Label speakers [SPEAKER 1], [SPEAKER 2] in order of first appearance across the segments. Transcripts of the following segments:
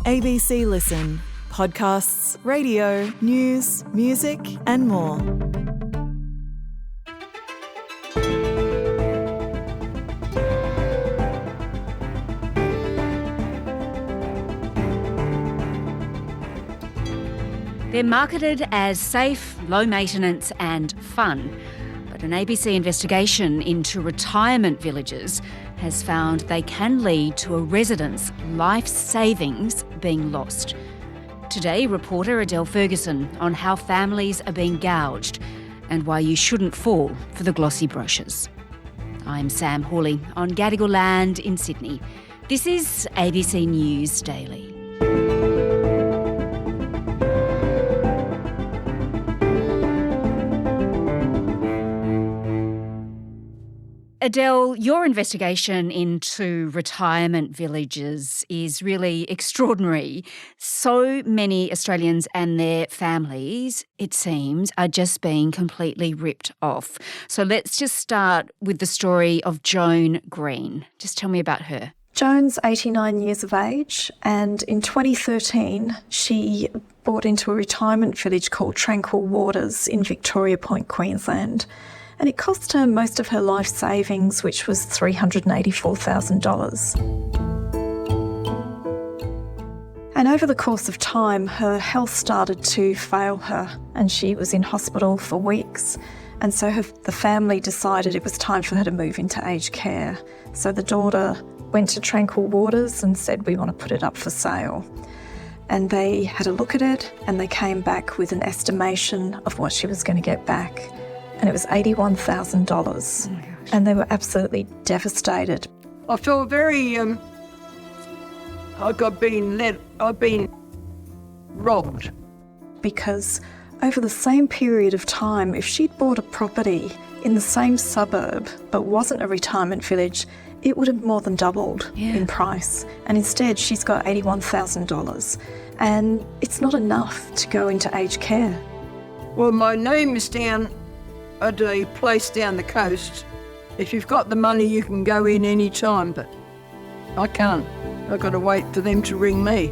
[SPEAKER 1] ABC Listen. Podcasts, radio, news, music and more.
[SPEAKER 2] They're marketed as safe, low maintenance and fun. But an ABC investigation into retirement villages has found they can lead to a resident's life savings being lost. Today, reporter Adele Ferguson on how families are being gouged and why you shouldn't fall for the glossy brochures. I'm Sam Hawley on Gadigal land in Sydney. This is ABC News Daily. Adele, your investigation into retirement villages is really extraordinary. So many Australians and their families, it seems, are just being completely ripped off. So let's just start with the story of Joan Green. Just tell me about her.
[SPEAKER 3] Joan's 89 years of age, and in 2013 she bought into a retirement village called Tranquil Waters in Victoria Point, Queensland. And it cost her most of her life savings, which was $384,000. And over the course of time, her health started to fail her and she was in hospital for weeks. And so the family decided it was time for her to move into aged care. So the daughter went to Tranquil Waters and said, we want to put it up for sale. And they had a look at it and they came back with an estimation of what she was going to get back. And it was $81,000. Oh my gosh. And they were absolutely devastated.
[SPEAKER 4] I feel very, like I've been robbed.
[SPEAKER 3] Because over the same period of time, if she'd bought a property in the same suburb but wasn't a retirement village, it would have more than doubled in price. And instead, she's got $81,000. And it's not enough to go into aged care.
[SPEAKER 4] Well, my name is down at a place down the coast. If you've got the money, you can go in any time, but I can't. I've got to wait for them to ring me.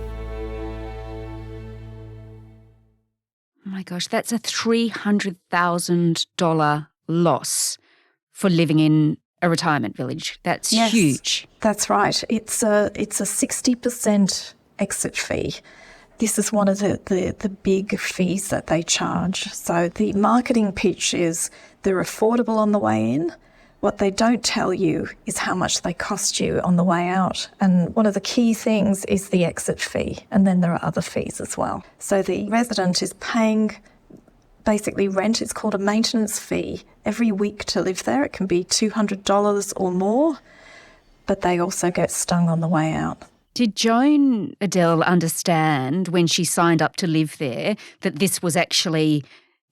[SPEAKER 2] Oh my gosh, that's a $300,000 loss for living in a retirement village. That's huge.
[SPEAKER 3] That's right. It's a 60% exit fee. This is one of the big fees that they charge. So the marketing pitch is they're affordable on the way in. What they don't tell you is how much they cost you on the way out. And one of the key things is the exit fee. And then there are other fees as well. So the resident is paying basically rent. It's called a maintenance fee every week to live there. It can be $200 or more, but they also get stung on the way out.
[SPEAKER 2] Did Joan, Adele, understand when she signed up to live there that this was actually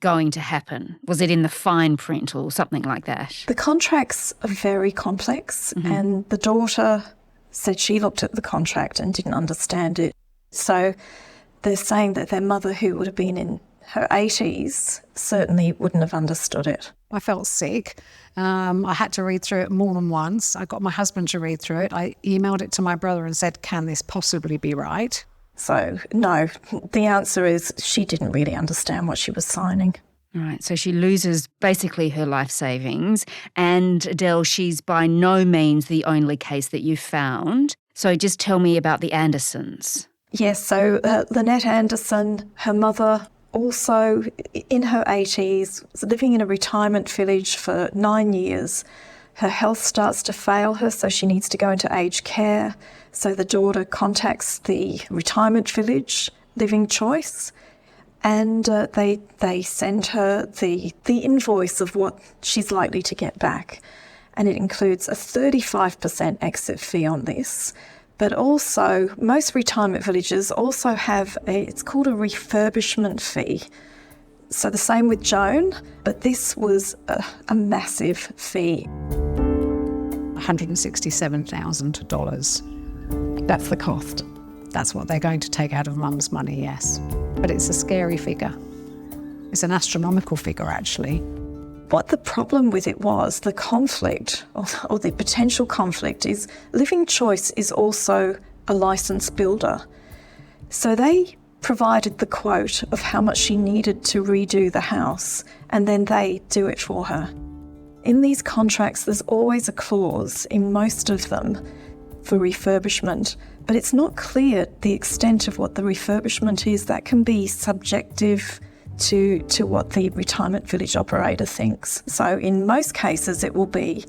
[SPEAKER 2] going to happen? Was it in the fine print or something like that?
[SPEAKER 3] The contracts are very complex, and the daughter said she looked at the contract and didn't understand it. So they're saying that their mother, who would have been in her 80s, certainly wouldn't have understood it.
[SPEAKER 5] I felt sick. I had to read through it more than once. I got my husband to read through it. I emailed it to my brother and said, can this possibly be right?
[SPEAKER 3] So, no, the answer is she didn't really understand what she was signing.
[SPEAKER 2] Right, so she loses basically her life savings. And Adele, she's by no means the only case that you've found. So just tell me about the Andersons.
[SPEAKER 3] Yes, so Lynette Anderson, her mother, also in her 80s, was living in a retirement village for 9 years. Her health starts to fail her, so she needs to go into aged care. So the daughter contacts the retirement village, Living Choice, and they send her the invoice of what she's likely to get back. And it includes a 35% exit fee on this. But also, most retirement villages also have it's called a refurbishment fee. So the same with Joan, but this was a massive fee.
[SPEAKER 5] $167,000.
[SPEAKER 3] That's the cost.
[SPEAKER 5] That's what they're going to take out of mum's money, yes. But it's a scary figure. It's an astronomical figure, actually.
[SPEAKER 3] What the problem with it was, the conflict, or the potential conflict, is Living Choice is also a licensed builder. So they provided the quote of how much she needed to redo the house, and then they do it for her. In these contracts, there's always a clause, in most of them, for refurbishment, but it's not clear the extent of what the refurbishment is. That can be subjective to what the retirement village operator thinks. So in most cases, it will be,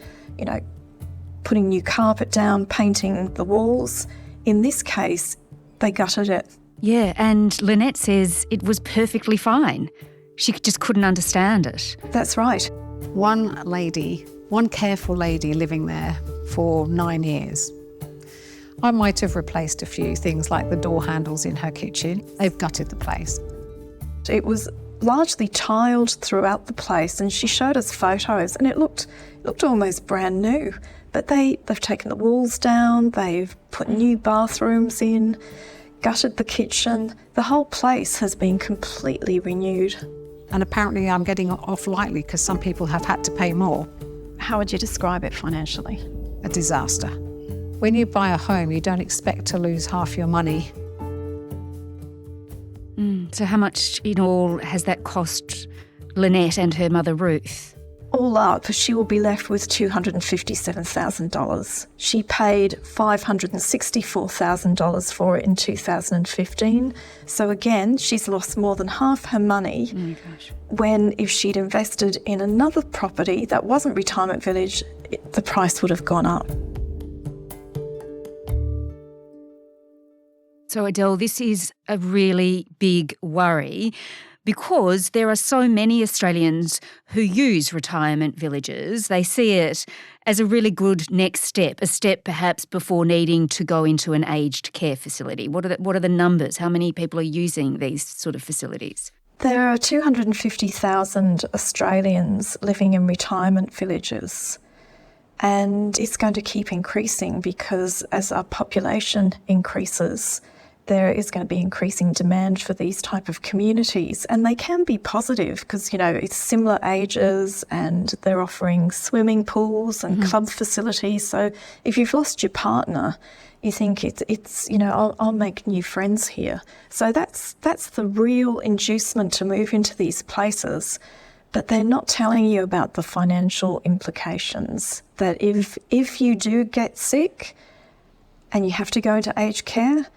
[SPEAKER 3] putting new carpet down, painting the walls. In this case, they gutted it.
[SPEAKER 2] Yeah, and Lynette says it was perfectly fine. She just couldn't understand it.
[SPEAKER 3] That's right.
[SPEAKER 5] One careful lady living there for 9 years. I might have replaced a few things like the door handles in her kitchen. They've gutted the place.
[SPEAKER 3] It was largely tiled throughout the place, and she showed us photos, and it looked almost brand new. But they've taken the walls down, they've put new bathrooms in, gutted the kitchen. The whole place has been completely renewed.
[SPEAKER 5] And apparently I'm getting off lightly because some people have had to pay more.
[SPEAKER 3] How would you describe it financially?
[SPEAKER 5] A disaster. When you buy a home, you don't expect to lose half your money.
[SPEAKER 2] So how much in all has that cost Lynette and her mother Ruth?
[SPEAKER 3] All up, she will be left with $257,000. She paid $564,000 for it in 2015. So again, she's lost more than half her money.
[SPEAKER 2] Oh my gosh.
[SPEAKER 3] When if she'd invested in another property that wasn't retirement village, the price would have gone up.
[SPEAKER 2] So Adele, this is a really big worry, because there are so many Australians who use retirement villages. They see it as a really good next step, a step perhaps before needing to go into an aged care facility. What are the numbers? How many people are using these sort of facilities?
[SPEAKER 3] There are 250,000 Australians living in retirement villages, and it's going to keep increasing because as our population increases, there is going to be increasing demand for these type of communities, and they can be positive because, it's similar ages and they're offering swimming pools and club facilities. So if you've lost your partner, you think it's I'll make new friends here. So that's the real inducement to move into these places. But they're not telling you about the financial implications, that if you do get sick and you have to go into aged care,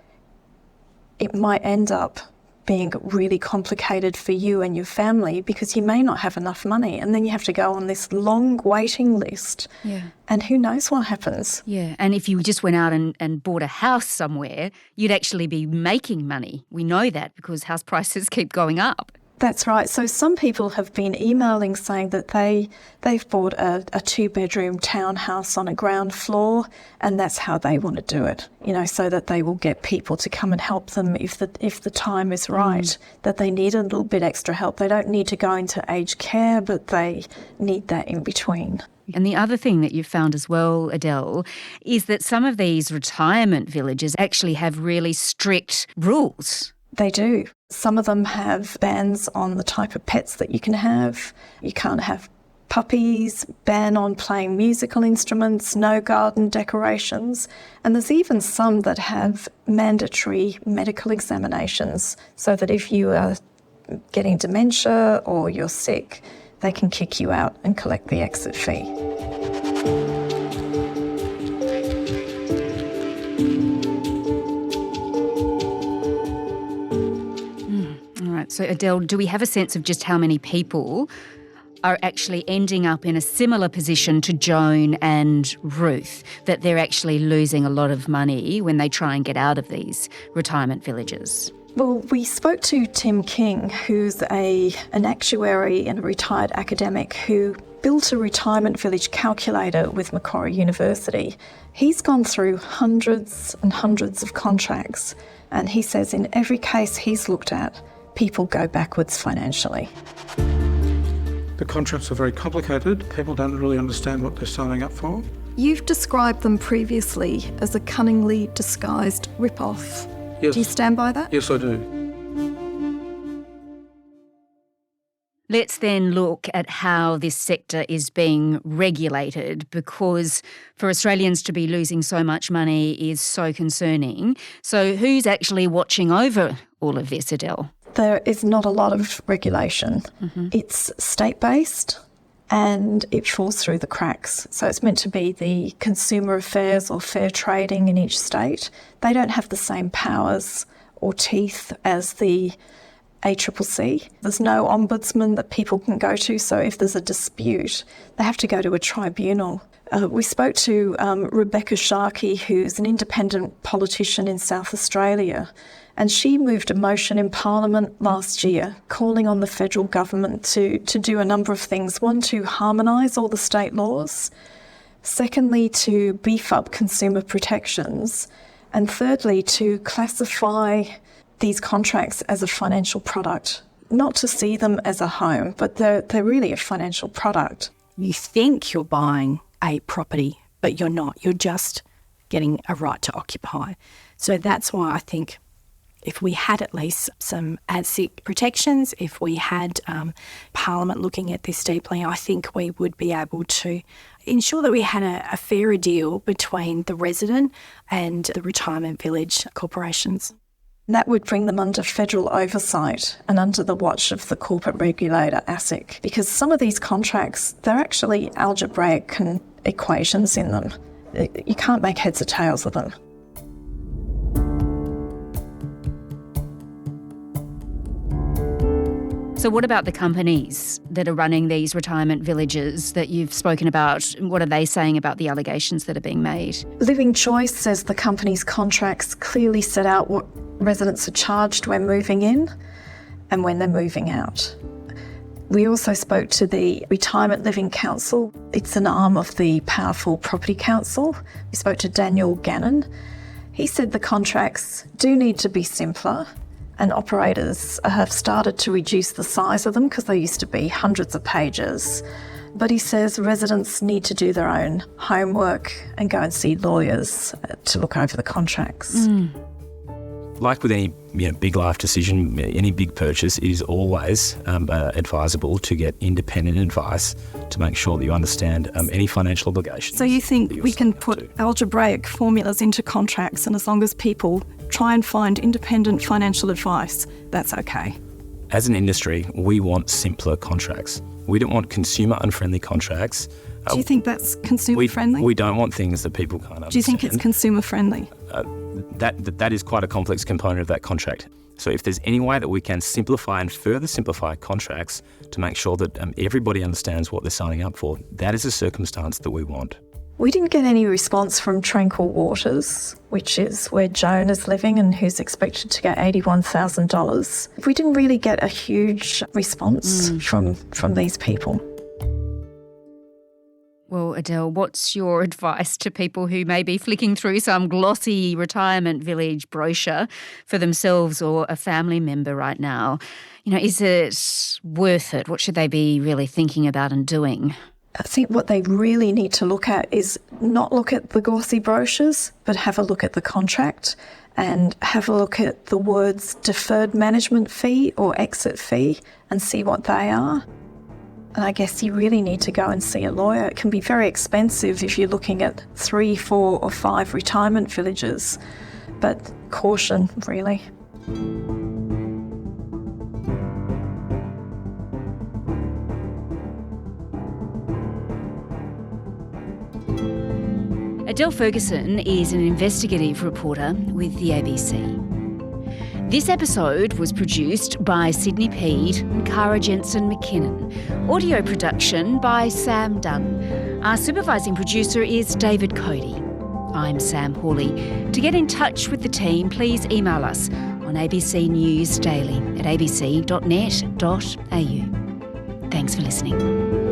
[SPEAKER 3] it might end up being really complicated for you and your family because you may not have enough money, and then you have to go on this long waiting list.
[SPEAKER 2] Yeah.
[SPEAKER 3] And who knows what happens.
[SPEAKER 2] Yeah, and if you just went out and bought a house somewhere, you'd actually be making money. We know that because house prices keep going up.
[SPEAKER 3] That's right. So some people have been emailing saying that they've bought a 2-bedroom townhouse on a ground floor, and that's how they want to do it, so that they will get people to come and help them if the time is right, that they need a little bit extra help. They don't need to go into aged care, but they need that in between.
[SPEAKER 2] And the other thing that you've found as well, Adele, is that some of these retirement villages actually have really strict rules.
[SPEAKER 3] They do. Some of them have bans on the type of pets that you can have. You can't have puppies, ban on playing musical instruments, no garden decorations. And there's even some that have mandatory medical examinations so that if you are getting dementia or you're sick, they can kick you out and collect the exit fee.
[SPEAKER 2] So Adele, do we have a sense of just how many people are actually ending up in a similar position to Joan and Ruth, that they're actually losing a lot of money when they try and get out of these retirement villages?
[SPEAKER 3] Well, we spoke to Tim King, who's an actuary and a retired academic who built a retirement village calculator with Macquarie University. He's gone through hundreds and hundreds of contracts, and he says in every case he's looked at, people go backwards financially.
[SPEAKER 6] The contracts are very complicated. People don't really understand what they're signing up for.
[SPEAKER 3] You've described them previously as a cunningly disguised rip-off.
[SPEAKER 6] Yes.
[SPEAKER 3] Do you stand by that?
[SPEAKER 6] Yes, I do.
[SPEAKER 2] Let's then look at how this sector is being regulated, because for Australians to be losing so much money is so concerning. So who's actually watching over all of this, Adele?
[SPEAKER 3] There is not a lot of regulation. It's state-based and it falls through the cracks. So it's meant to be the consumer affairs or fair trading in each state. They don't have the same powers or teeth as the ACCC. There's no ombudsman that people can go to, so if there's a dispute, they have to go to a tribunal. We spoke to Rebecca Sharkey, who's an independent politician in South Australia, and she moved a motion in Parliament last year calling on the federal government to do a number of things. One, to harmonise all the state laws. Secondly, to beef up consumer protections. And thirdly, to classify these contracts as a financial product, not to see them as a home, but they're really a financial product.
[SPEAKER 7] You think you're buying a property, but you're not. You're just getting a right to occupy. So that's why I think if we had at least some ASIC protections, if we had Parliament looking at this deeply, I think we would be able to ensure that we had a fairer deal between the resident and the retirement village corporations.
[SPEAKER 3] That would bring them under federal oversight and under the watch of the corporate regulator, ASIC, because some of these contracts, they're actually algebraic equations in them. You can't make heads or tails of them.
[SPEAKER 2] So what about the companies that are running these retirement villages that you've spoken about? What are they saying about the allegations that are being made?
[SPEAKER 3] Living Choice says the company's contracts clearly set out what residents are charged when moving in and when they're moving out. We also spoke to the Retirement Living Council. It's an arm of the powerful Property Council. We spoke to Daniel Gannon. He said the contracts do need to be simpler, and operators have started to reduce the size of them because they used to be hundreds of pages. But he says residents need to do their own homework and go and see lawyers to look over the contracts.
[SPEAKER 8] Like with any big life decision, any big purchase, it is always advisable to get independent advice to make sure that you understand any financial obligations.
[SPEAKER 9] So you think we can put algebraic formulas into contracts, and as long as people try and find independent financial advice, that's okay?
[SPEAKER 8] As an industry, we want simpler contracts. We don't want consumer-unfriendly contracts.
[SPEAKER 9] Do you think that's consumer-friendly?
[SPEAKER 8] We don't want things that people can't understand.
[SPEAKER 9] Do you think it's consumer-friendly?
[SPEAKER 8] That is quite a complex component of that contract. So if there's any way that we can simplify and further simplify contracts to make sure that everybody understands what they're signing up for, that is a circumstance that we want.
[SPEAKER 3] We didn't get any response from Tranquil Waters, which is where Joan is living and who's expected to get $81,000. We didn't really get a huge response from these people.
[SPEAKER 2] Well, Adele, what's your advice to people who may be flicking through some glossy retirement village brochure for themselves or a family member right now? Is it worth it? What should they be really thinking about and doing?
[SPEAKER 3] I think what they really need to look at is not look at the glossy brochures, but have a look at the contract and have a look at the words deferred management fee or exit fee and see what they are. And I guess you really need to go and see a lawyer. It can be very expensive if you're looking at 3, 4 or 5 retirement villages, but caution, really.
[SPEAKER 2] Adele Ferguson is an investigative reporter with the ABC. This episode was produced by Sydney Peed and Cara Jensen-McKinnon. Audio production by Sam Dunn. Our supervising producer is David Cody. I'm Sam Hawley. To get in touch with the team, please email us on ABC News Daily at abc.net.au. Thanks for listening.